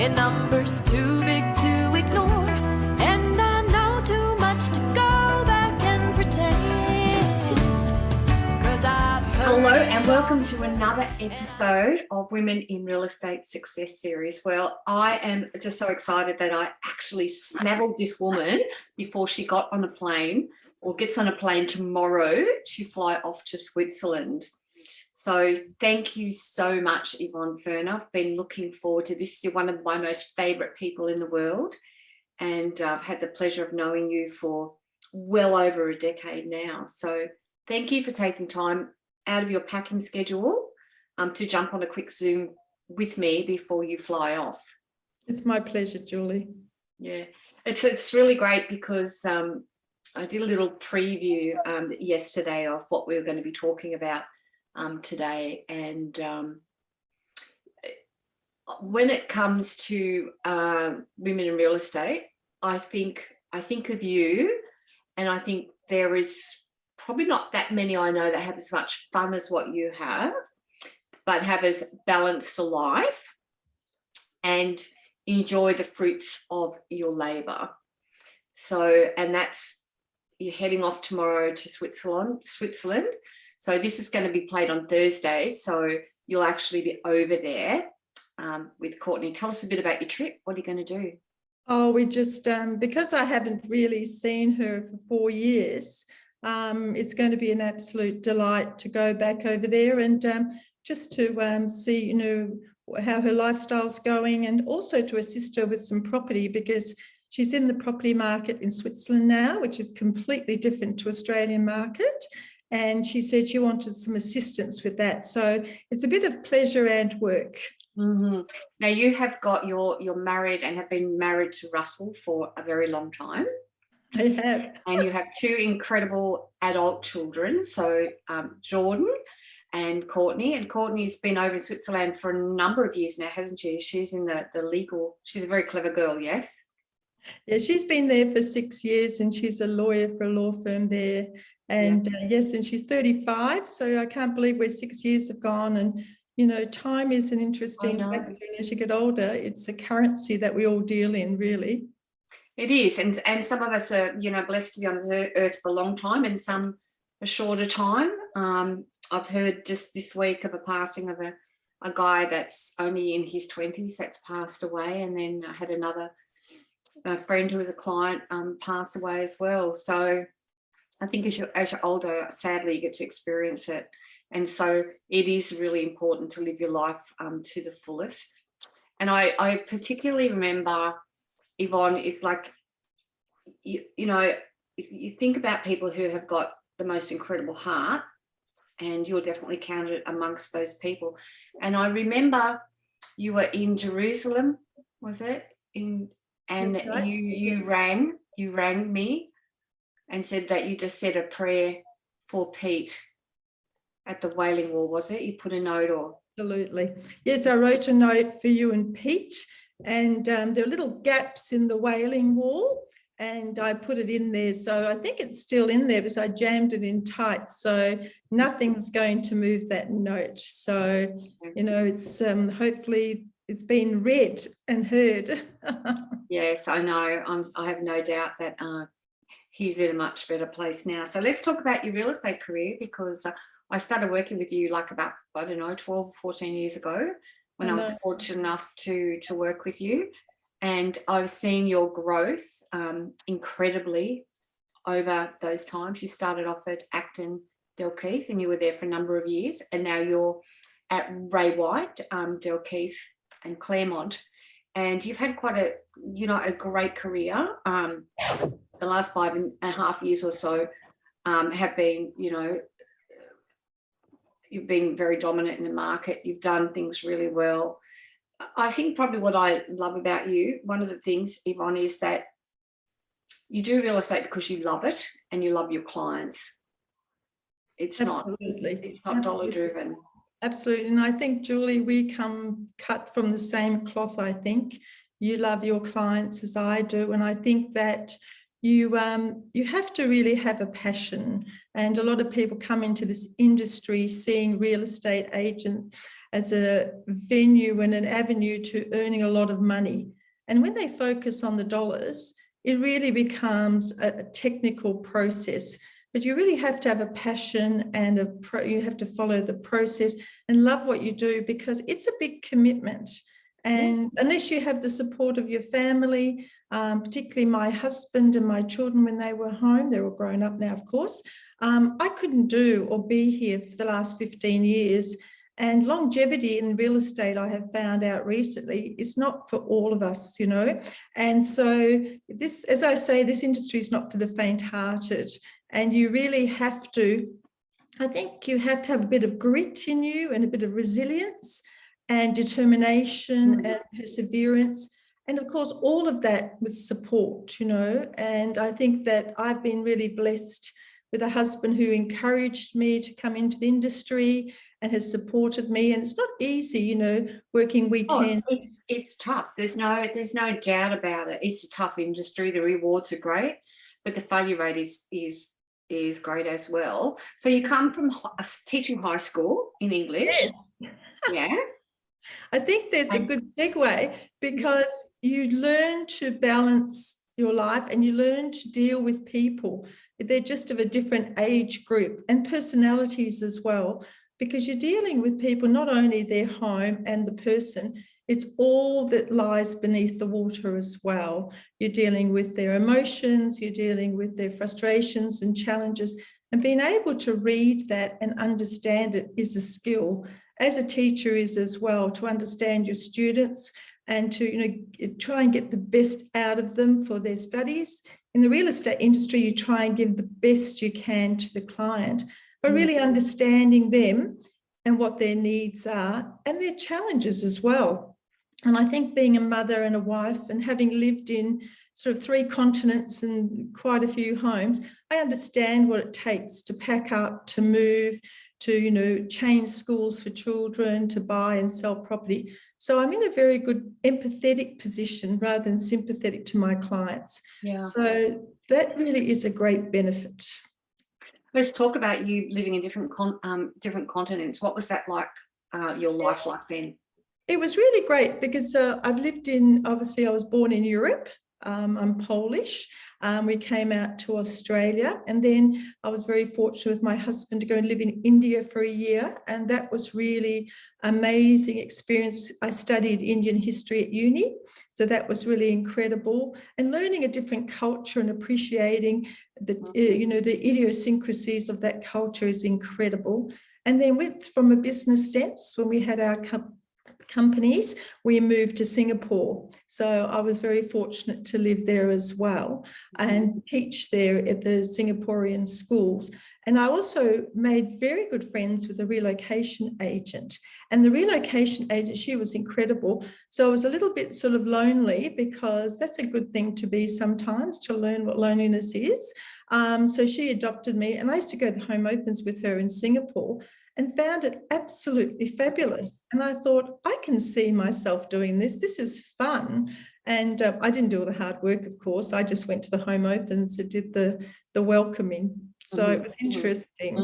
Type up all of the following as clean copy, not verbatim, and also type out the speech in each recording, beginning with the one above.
in numbers too big to ignore, and I know too much to go back and pretend, 'cause I've heard. Hello and welcome to another episode of Women in Real Estate Success Series. Well, I am just so excited that I actually snagged this woman before she got on a plane or gets on a plane tomorrow to fly off to Switzerland. So thank you so much, Yvonne Furner. I've been looking forward to this. You're one of my most favourite people in the world, and I've had the pleasure of knowing you for well over a decade now. So thank you for taking time out of your packing schedule to jump on a quick Zoom with me before you fly off. It's my pleasure, Julie. Yeah, it's really great because I did a little preview yesterday of what we were going to be talking about today, and when it comes to women in real estate, I think of you, and I think there is probably not that many I know that have as much fun as what you have, but have as balanced a life and enjoy the fruits of your labour. So, and that's, you're heading off tomorrow to Switzerland. So this is going to be played on Thursday. So you'll actually be over there with Courtney. Tell us a bit about your trip. What are you going to do? Oh, we just, because I haven't really seen her for 4 years, it's going to be an absolute delight to go back over there and just to see, you know, how her lifestyle's going, and also to assist her with some property, because she's in the property market in Switzerland now, which is completely different to Australian market. And she said she wanted some assistance with that. So it's a bit of pleasure and work. Mm-hmm. Now you have got you're married and have been married to Russell for a very long time. I have. And you have 2 incredible adult children. So Jordan and Courtney. And Courtney's been over in Switzerland for a number of years now, hasn't she? She's in the legal, she's a very clever girl, yes? Yeah, she's been there for 6 years and she's a lawyer for a law firm there. And yes, and she's 35. So I can't believe where 6 years have gone. And, you know, time is an interesting factor. And as you get older, it's a currency that we all deal in, really. It is. And some of us are, you know, blessed to be on the earth for a long time, and some a shorter time. I've heard just this week of a passing of a guy that's only in his 20s that's passed away. And then I had another friend who was a client pass away as well. So I think as you're older, sadly, you get to experience it. And so it is really important to live your life to the fullest. And I particularly remember, Yvonne, if like, you know, if you think about people who have got the most incredible heart, and you're definitely counted amongst those people. And I remember you were in Jerusalem, was it? And right. you rang me and said that you just said a prayer for Pete at the Wailing Wall, was it? You put a note or? Absolutely. Yes, I wrote a note for you and Pete, and there are little gaps in the Wailing Wall, and I put it in there. So I think it's still in there because I jammed it in tight. So nothing's going to move that note. So, you know, it's hopefully it's been read and heard. Yes, I know. I have no doubt that he's in a much better place now. So let's talk about your real estate career, because I started working with you like about, I don't know, 12, 14 years ago when I was fortunate enough to work with you. And I've seen your growth incredibly over those times. You started off at Acton Dalkeith and you were there for a number of years. And now you're at Ray White, Dalkeith and Claremont. And you've had quite a great career. The last 5.5 years or so have been, you know, you've been very dominant in the market. You've done things really well. I think probably what I love about you, one of the things, Yvonne, is that you do real estate because you love it and you love your clients. It's Absolutely. not dollar driven. Absolutely. And I think, Julie, we come cut from the same cloth, I think. You love your clients as I do. And I think that you have to really have a passion. And a lot of people come into this industry seeing real estate agent as a venue and an avenue to earning a lot of money. And when they focus on the dollars, it really becomes a technical process. But you really have to have a passion and you have to follow the process and love what you do, because it's a big commitment. And unless you have the support of your family, particularly my husband and my children when they were home, they're all grown up now, of course, I couldn't do or be here for the last 15 years. And longevity in real estate, I have found out recently, is not for all of us, you know. And so this, as I say, this industry is not for the faint-hearted. And you really have to, I think you have to have a bit of grit in you and a bit of resilience and determination and perseverance. And of course, all of that with support, you know. And I think that I've been really blessed with a husband who encouraged me to come into the industry and has supported me. And it's not easy, you know, working weekends. Oh, it's tough. There's no doubt about it. It's a tough industry. The rewards are great, but the failure rate is great as well. So you come from teaching high school in English. Yes. Yeah. I think that's a good segue, because you learn to balance your life and you learn to deal with people. They're just of a different age group and personalities as well, because you're dealing with people, not only their home and the person, it's all that lies beneath the water as well. You're dealing with their emotions, you're dealing with their frustrations and challenges, and being able to read that and understand it is a skill, as a teacher is as well, to understand your students and to, you know, try and get the best out of them for their studies. In the real estate industry, you try and give the best you can to the client, but really understanding them and what their needs are and their challenges as well. And I think being a mother and a wife and having lived in sort of 3 continents and quite a few homes, I understand what it takes to pack up, to move, to, you know, change schools for children, to buy and sell property. So I'm in a very good empathetic position rather than sympathetic to my clients. Yeah. So that really is a great benefit. Let's talk about you living in different continents. What was that like, your life like then? It was really great because I've lived in, obviously I was born in Europe. I'm Polish. We came out to Australia, and then I was very fortunate with my husband to go and live in India for a year, and that was really amazing experience. I studied Indian history at uni, so that was really incredible, and learning a different culture and appreciating the you know, the idiosyncrasies of that culture is incredible. And then from a business sense, when we had our companies, we moved to Singapore. So I was very fortunate to live there as well and teach there at the Singaporean schools. And I also made very good friends with the relocation agent. And the relocation agent, she was incredible. So I was a little bit sort of lonely, because that's a good thing to be sometimes, to learn what loneliness is. So she adopted me, and I used to go to home opens with her in Singapore, and found it absolutely fabulous. And I thought, I can see myself doing this. This is fun. And I didn't do all the hard work, of course. I just went to the home opens and did the welcoming. So it was interesting.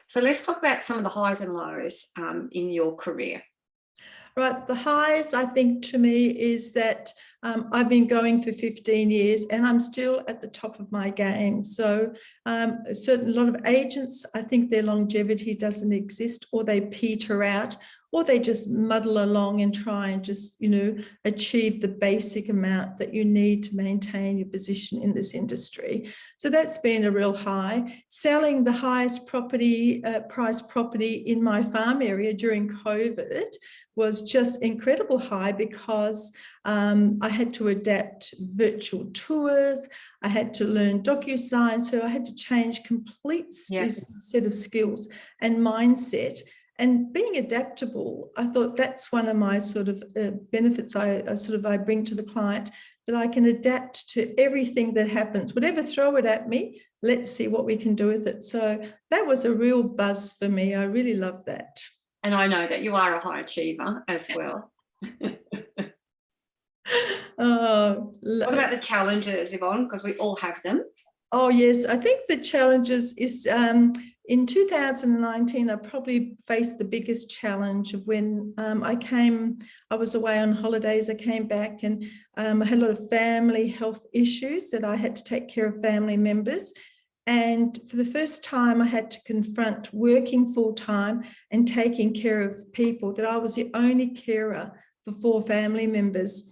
So let's talk about some of the highs and lows in your career. Right, the highs, I think, to me is that I've been going for 15 years and I'm still at the top of my game. So a lot of agents, I think their longevity doesn't exist, or they peter out, or they just muddle along and try and just, you know, achieve the basic amount that you need to maintain your position in this industry. So that's been a real high. Selling the highest price property in my farm area during COVID was just incredible high, because I had to adapt virtual tours. I had to learn DocuSign. So I had to change complete set of skills and mindset. And being adaptable, I thought that's one of my sort of benefits I bring to the client, that I can adapt to everything that happens. Whatever, throw it at me, let's see what we can do with it. So that was a real buzz for me. I really love that. And I know that you are a high achiever as well. What about the challenges, Yvonne? Because we all have them. Oh, yes. I think the challenges is in 2019, I probably faced the biggest challenge of when I was away on holidays, I came back and I had a lot of family health issues that I had to take care of family members. And for the first time, I had to confront working full time and taking care of people, that I was the only carer for 4 family members.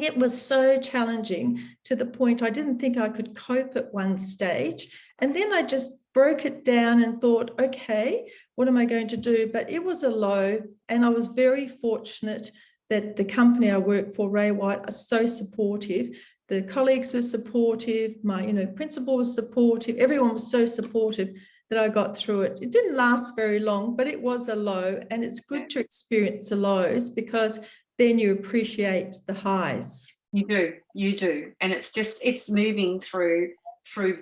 It was so challenging to the point I didn't think I could cope at one stage. And then I just broke it down and thought, okay, what am I going to do? But it was a low, and I was very fortunate that the company I work for, Ray White, are so supportive. The colleagues were supportive, my principal was supportive, everyone was so supportive that I got through it. It didn't last very long, but it was a low, and it's good to experience the lows because then you appreciate the highs. You do. And it's moving through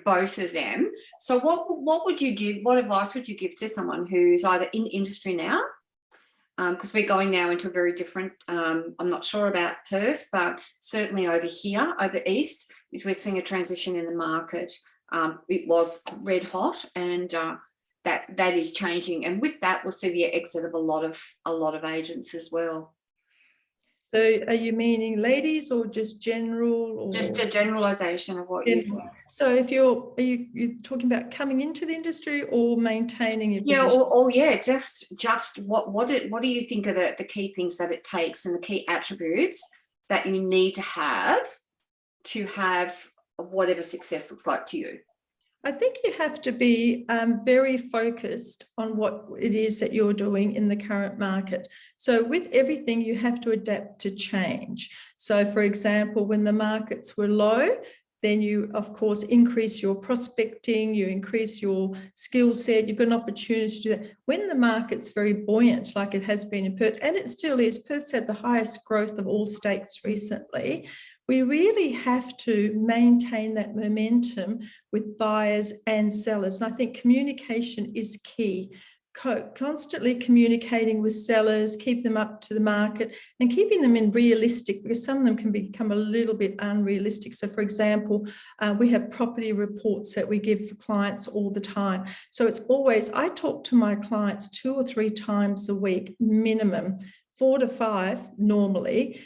both of them. So what advice would you give to someone who's either in industry now, because we're going now into a very different, I'm not sure about Perth, but certainly over here, over east, is we're seeing a transition in the market. It was red hot, and that is changing. And with that, we'll see the exit of a lot of agents as well. So are you meaning ladies or just general? Or just a generalization of what you think. So if you're talking about coming into the industry or maintaining your position? Just what do you think are the key things that it takes and the key attributes that you need to have whatever success looks like to you? I think you have to be very focused on what it is that you're doing in the current market. So with everything, you have to adapt to change. So for example, when the markets were low, then you, of course, increase your prospecting, you increase your skill set, you've got an opportunity to do that. When the market's very buoyant, like it has been in Perth, and it still is, Perth's had the highest growth of all states recently, we really have to maintain that momentum with buyers and sellers. And I think communication is key. Constantly communicating with sellers, keep them up to the market and keeping them in realistic, because some of them can become a little bit unrealistic. So for example, we have property reports that we give for clients all the time. So it's always, I talk to my clients 2 or 3 times a week minimum, 4 to 5 normally,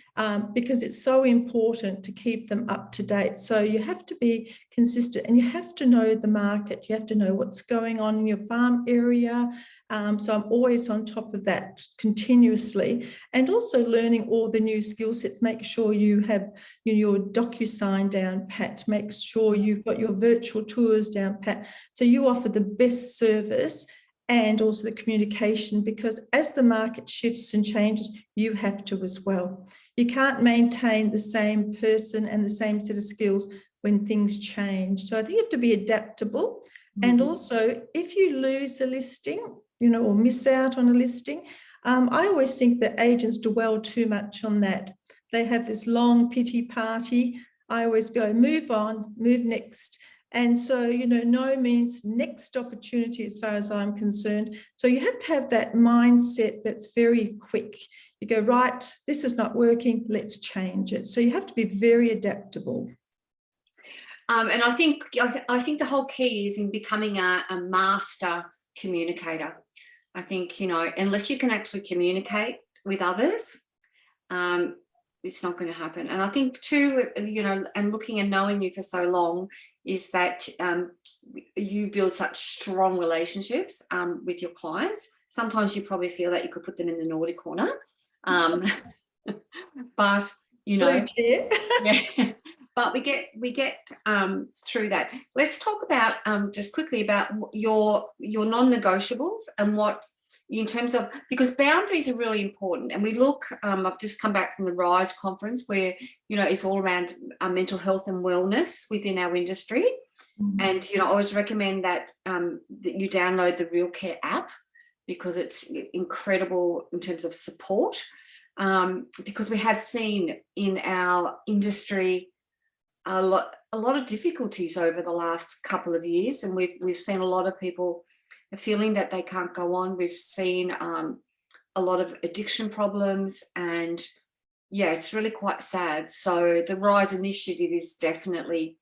because it's so important to keep them up to date. So you have to be consistent and you have to know the market. You have to know what's going on in your farm area. So I'm always on top of that continuously, and also learning all the new skill sets. Make sure you have your DocuSign down pat, make sure you've got your virtual tours down pat. So you offer the best service and also the communication, because as the market shifts and changes, you have to as well. You can't maintain the same person and the same set of skills when things change. So I think you have to be adaptable. And also, if you lose a listing, or miss out on a listing, I always think that agents dwell too much on that. They have this long pity party. I always go, move on, move next. And so, no means next opportunity as far as I'm concerned. So you have to have that mindset that's very quick. You go, right, this is not working, let's change it. So you have to be very adaptable. And I think the whole key is in becoming a master communicator. I think, unless you can actually communicate with others, it's not going to happen. And I think too, and looking and knowing you for so long, is that you build such strong relationships with your clients. Sometimes you probably feel that you could put them in the naughty corner, but yeah. But we get through that. Let's talk about just quickly about your non-negotiables and what, in terms of, because boundaries are really important. And we look, I've just come back from the RISE conference where, it's all around mental health and wellness within our industry. And, I always recommend that you download the Real Care app, because it's incredible in terms of support. Because we have seen in our industry a lot of difficulties over the last couple of years, and we've seen a lot of people feeling that they can't go on. We've seen a lot of addiction problems, and yeah, it's really quite sad. So the RISE initiative is definitely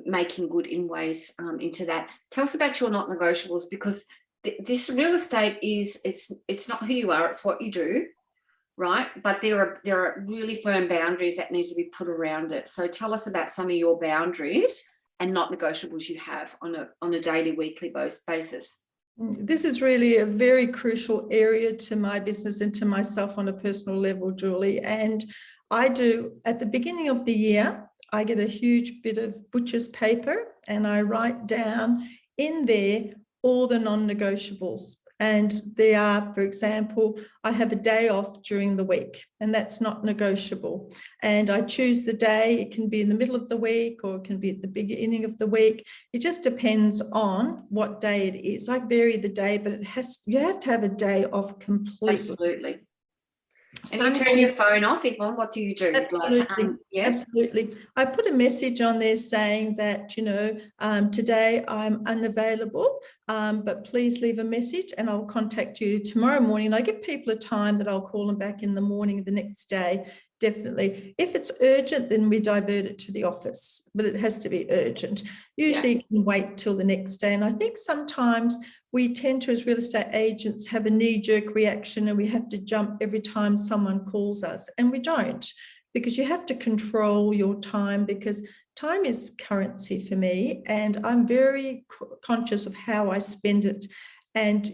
making good inways into that. Tell us about your not negotiables, because this real estate is, it's not who you are, it's what you do, right? But there are really firm boundaries that need to be put around it. So tell us about some of your boundaries and not negotiables you have on a daily, weekly basis. This is really a very crucial area to my business and to myself on a personal level, Julie. And I do, at the beginning of the year, I get a huge bit of butcher's paper and I write down in there all the non-negotiables. And they are, for example, I have a day off during the week, and that's not negotiable. And I choose the day. It can be in the middle of the week or it can be at the beginning of the week. It just depends on what day it is. I vary the day, but you have to have a day off completely. Absolutely. And you turn your phone off, Yvonne, what do you do? Absolutely. Absolutely. I put a message on there saying that, today I'm unavailable, but please leave a message and I'll contact you tomorrow morning. I give people a time that I'll call them back in the morning the next day. Definitely. If it's urgent, then we divert it to the office, but it has to be urgent. Usually you can wait till the next day. And I think sometimes we tend to, as real estate agents, have a knee-jerk reaction and we have to jump every time someone calls us. And we don't, because you have to control your time, because time is currency for me. And I'm very conscious of how I spend it. And,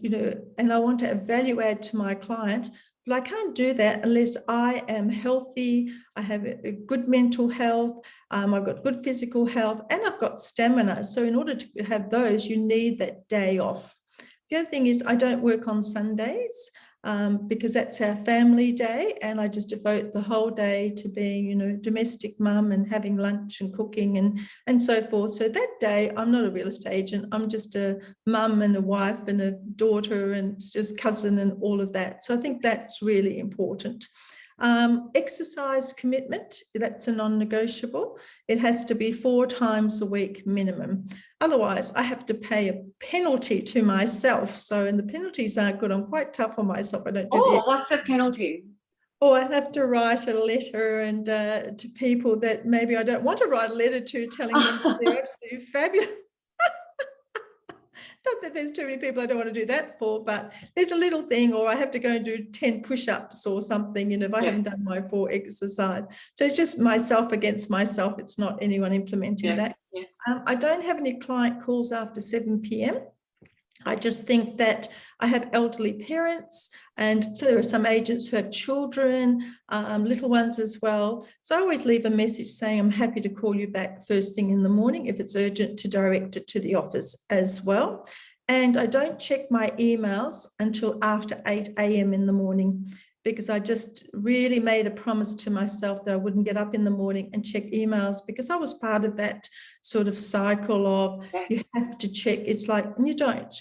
and I want to add value add to my client. But I can't do that unless I am healthy, I have a good mental health, I've got good physical health, and I've got stamina. So in order to have those, you need that day off. The other thing is I don't work on Sundays because that's our family day, and I just devote the whole day to being, domestic mum and having lunch and cooking and so forth. So that day, I'm not a real estate agent. I'm just a mum and a wife and a daughter and just cousin and all of that. So I think that's really important. Exercise commitment, that's a non-negotiable. It has to be 4 times a week minimum. Otherwise, I have to pay a penalty to myself. So, and the penalties aren't good. I'm quite tough on myself. I don't do what's the penalty? Or I have to write a letter and to people that maybe I don't want to write a letter to, telling them that they're absolutely fabulous. Not that there's too many people I don't want to do that for, but there's a little thing, or I have to go and do 10 push-ups or something, if I haven't done my 4 exercise. So it's just myself against myself. It's not anyone implementing that. Yeah. I don't have any client calls after 7 p.m. I just think that I have elderly parents, and so there are some agents who have children, little ones as well. So I always leave a message saying I'm happy to call you back first thing in the morning if it's urgent, to direct it to the office as well. And I don't check my emails until after 8 a.m. in the morning, because I just really made a promise to myself that I wouldn't get up in the morning and check emails, because I was part of that sort of cycle of you have to check. It's like, and you don't.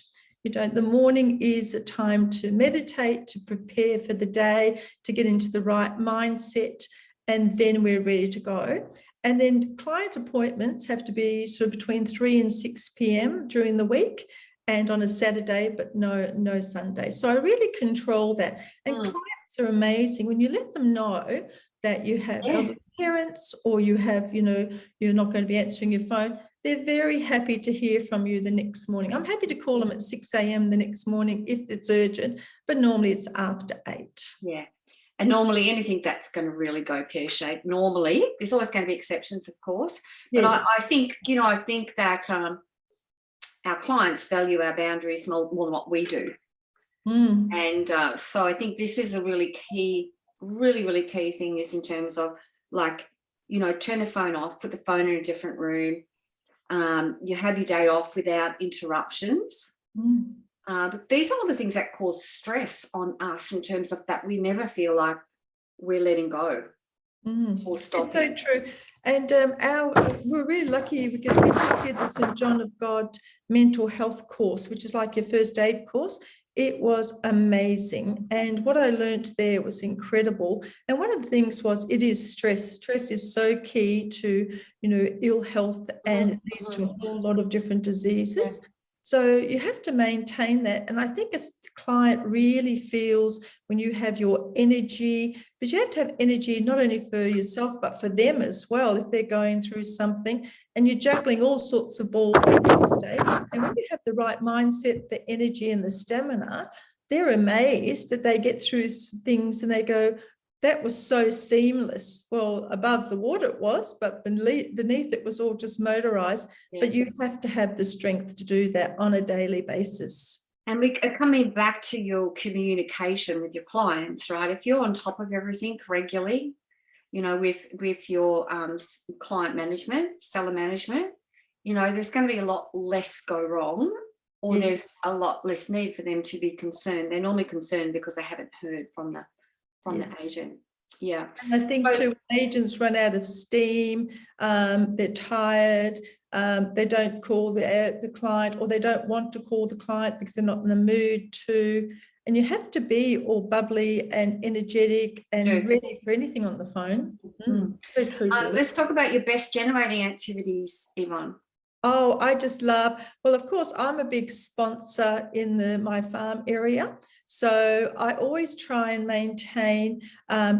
The morning is a time to meditate, to prepare for the day, to get into the right mindset, and then we're ready to go. And then client appointments have to be sort of between 3 and 6 p.m. during the week, and on a Saturday, but no Sunday. So I really control that. And clients are amazing when you let them know that you have elderly parents, or you have, you're not going to be answering your phone. They're very happy to hear from you the next morning. I'm happy to call them at 6 a.m. the next morning if it's urgent, but normally it's after 8. Yeah. And normally anything that's going to really go pear-shaped, normally, there's always going to be exceptions, of course. But I think, I think that our clients value our boundaries more than what we do. And so I think this is a really key, really key thing, is in terms of, like, turn the phone off, put the phone in a different room. You have your day off without interruptions. But these are all the things that cause stress on us, in terms of that we never feel like we're letting go or stopping. It's so true. And we're really lucky because we just did the St. John of God mental health course, which is like your first aid course. It was amazing. And what I learned there was incredible. And one of the things was, it is stress. Stress is so key to, ill health, and it leads to a whole lot of different diseases. So you have to maintain that. And I think a client really feels when you have your energy, but you have to have energy not only for yourself, but for them as well, if they're going through something and you're juggling all sorts of balls in real estate. And when you have the right mindset, the energy and the stamina, they're amazed that they get through things and they go, that was so seamless. Well, above the water it was, but beneath it was all just motorized. Yeah. But you have to have the strength to do that on a daily basis. And we are coming back to your communication with your clients, right? If you're on top of everything regularly, you know, with your client management, seller management, you know, there's going to be a lot less go wrong, or Yes. there's a lot less need for them to be concerned. They're normally concerned because they haven't heard from the Yes. agent. Yeah. And I think too, when agents run out of steam, they're tired, they don't call the client, or they don't want to call the client because they're not in the mood to. And you have to be all bubbly and energetic and ready for anything on the phone. Very true, Julie. Let's talk about your best generating activities, Yvonne. Oh, I just love, well, of course, I'm a big sponsor in my farm area. So I always try and maintain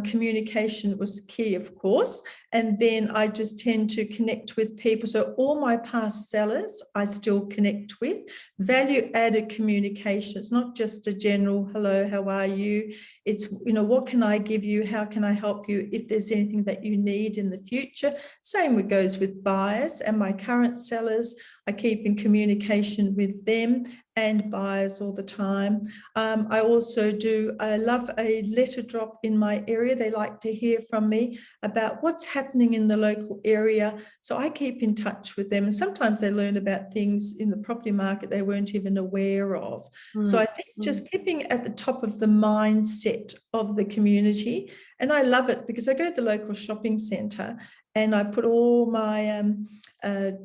communication was key, of course. And then I just tend to connect with people. So all my past sellers, I still connect with. Value-added communication. It's not just a general, hello, how are you? It's, you know, what can I give you? How can I help you if there's anything that you need in the future? Same goes with buyers and my current sellers. I keep in communication with them and buyers all the time. I also I love a letter drop in my area. They like to hear from me about what's happening in the local area. So I keep in touch with them. And sometimes they learn about things in the property market they weren't even aware of. So I think just keeping at the top of the mindset of the community. And I love it because I go to the local shopping centre and I put all my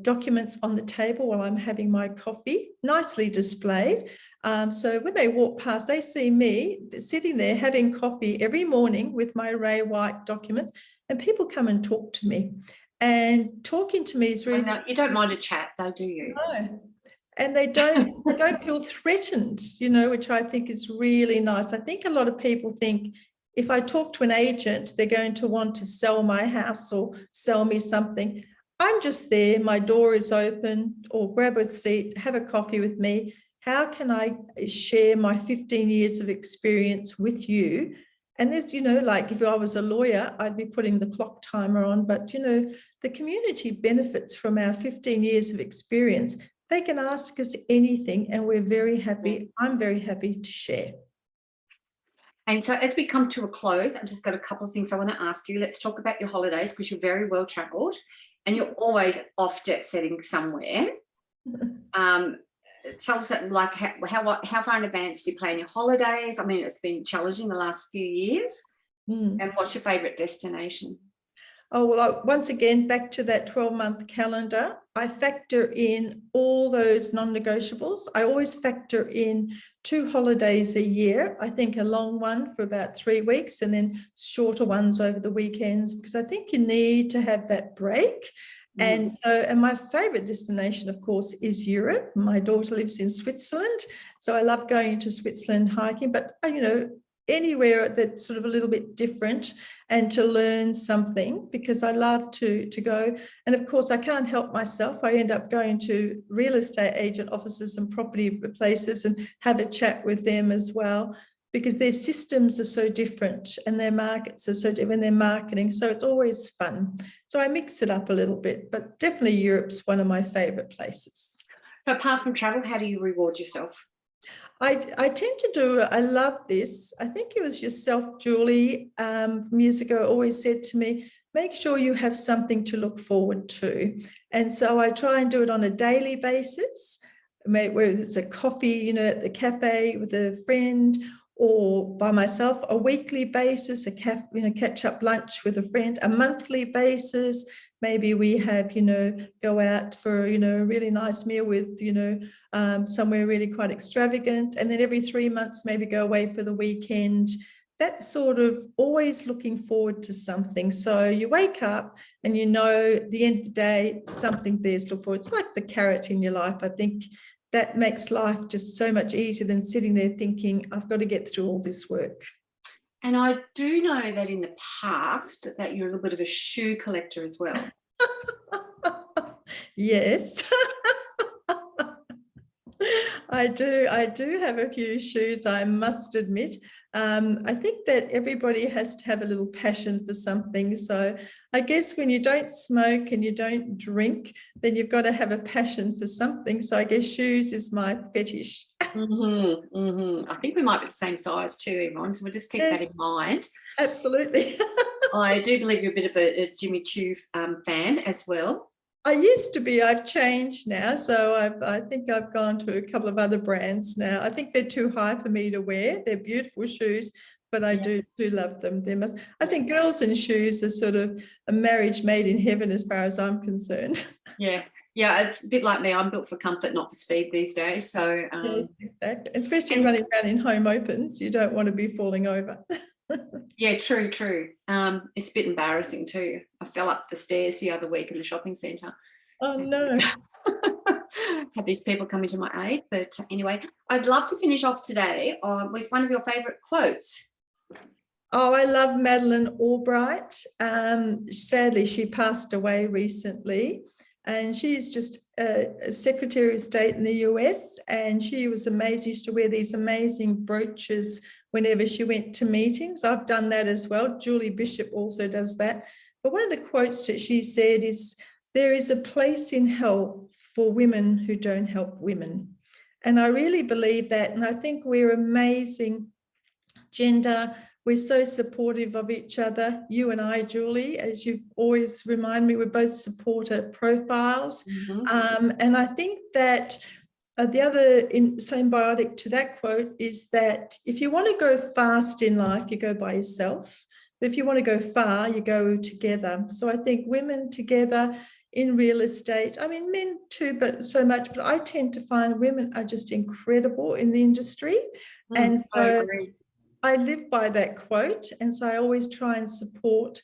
documents on the table while I'm having my coffee, nicely displayed. So when they walk past, they see me sitting there having coffee every morning with my Ray White documents, and people come and talk to me. And talking to me is really... No, you don't mind a chat though, do you? No. And they don't feel threatened, you know, which I think is really nice. I think a lot of people think if I talk to an agent, they're going to want to sell my house or sell me something. I'm just there, my door is open, or grab a seat, have a coffee with me. How can I share my 15 years of experience with you? And there's, you know, like if I was a lawyer, I'd be putting the clock timer on, but, you know, the community benefits from our 15 years of experience. They can ask us anything and we're very happy. I'm very happy to share. And so as we come to a close, I've just got a couple of things I want to ask you. Let's talk about your holidays because you're very well travelled and you're always off jet setting somewhere. Tell us like how far in advance do you plan your holidays? I mean, it's been challenging the last few years. And what's your favourite destination? Oh, well, once again, back to that 12-month calendar, I factor in all those non-negotiables. I always factor in 2 holidays a year. I think a long one for about 3 weeks and then shorter ones over the weekends, because I think you need to have that break. And so, and my favorite destination, of course, is Europe. My daughter lives in Switzerland, so I love going to Switzerland hiking, but, you know, anywhere that's sort of a little bit different and to learn something, because I love to go. And of course, I can't help myself. I end up going to real estate agent offices and property places and have a chat with them as well, because their systems are so different and their markets are so different, their marketing. So it's always fun. So I mix it up a little bit, but definitely Europe's one of my favorite places. So apart from travel, how do you reward yourself? I tend to do, I love this. I think it was yourself, Julie, years ago, always said to me, make sure you have something to look forward to. And so I try and do it on a daily basis, whether it's a coffee, you know, at the cafe with a friend, or by myself, a weekly basis, catch up lunch with a friend, a monthly basis. Maybe we have, you know, go out for, you know, a really nice meal with, you know, somewhere really quite extravagant. And then every 3 months, maybe go away for the weekend. That's sort of always looking forward to something. So you wake up and you know at the end of the day, something there's to look forward. It's like the carrot in your life. I think that makes life just so much easier than sitting there thinking, I've got to get through all this work. And I do know that in the past that you're a little bit of a shoe collector as well. Yes. I do have a few shoes, I must admit. I think that everybody has to have a little passion for something. So I guess when you don't smoke and you don't drink, then you've got to have a passion for something. So I guess shoes is my fetish. I think we might be the same size too, Yvonne, so we'll just keep that in mind. Absolutely. I do believe you're a bit of a Jimmy Choo fan as well. I used to be. I've changed now. So I think I've gone to a couple of other brands now. I think they're too high for me to wear. They're beautiful shoes, but I do love them. I think girls in shoes are sort of a marriage made in heaven as far as I'm concerned. Yeah, it's a bit like me. I'm built for comfort, not for speed these days. So yes, exactly. Especially running around in home opens, you don't want to be falling over. Yeah, true. It's a bit embarrassing too. I fell up the stairs the other week in the shopping centre. Oh no. Had these people come into my aid. But anyway, I'd love to finish off today with one of your favourite quotes. Oh, I love Madeleine Albright. Sadly, she passed away recently. And she's just a Secretary of State in the US, and she was amazing. She used to wear these amazing brooches whenever she went to meetings. I've done that as well. Julie Bishop also does that. But one of the quotes that she said is, there is a place in hell for women who don't help women. And I really believe that. And I think we're amazing gender. We're so supportive of each other. You and I, Julie, as you always remind me, we're both supporter profiles. And I think that the other symbiotic to that quote is that if you want to go fast in life, you go by yourself. But if you want to go far, you go together. So I think women together in real estate, I mean, men too, but so much, but I tend to find women are just incredible in the industry. And so I live by that quote. And so I always try and support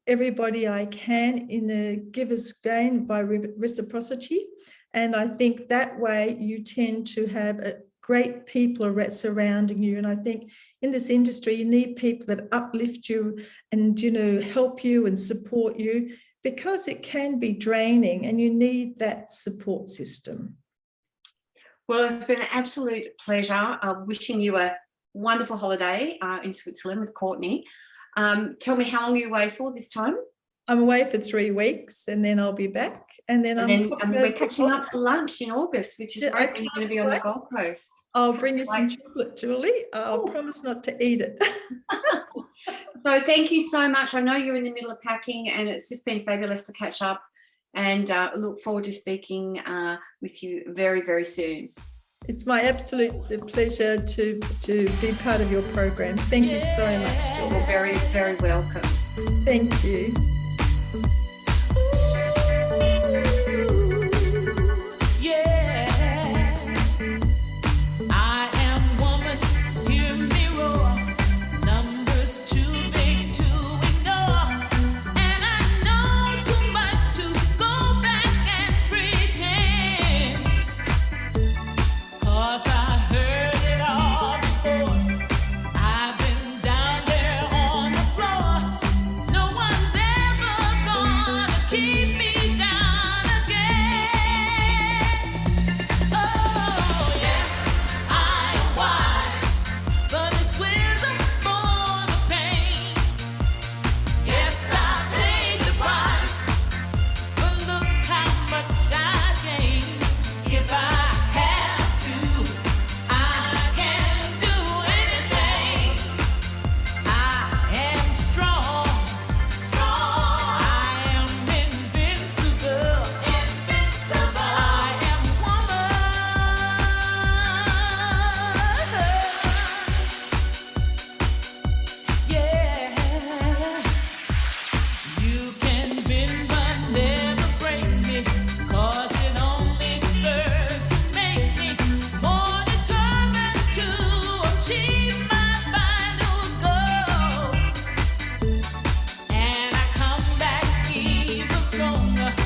everybody I can in a giver's gain by reciprocity. And I think that way you tend to have great people surrounding you. And I think in this industry, you need people that uplift you and, help you and support you, because it can be draining and you need that support system. Well, it's been an absolute pleasure. Wishing you a wonderful holiday in Switzerland with Courtney. Tell me, how long are you away for this time? I'm away for 3 weeks and then I'll be back. And then we're catching up for lunch in August, which is great when you're going to be on the Gold Coast. I'll bring you some chocolate, Julie. I'll promise not to eat it. So thank you so much. I know you're in the middle of packing, and it's just been fabulous to catch up, and look forward to speaking with you very, very soon. It's my absolute pleasure to be part of your program. Thank you so much, Julie. You're very, very welcome. Thank you. Stronger.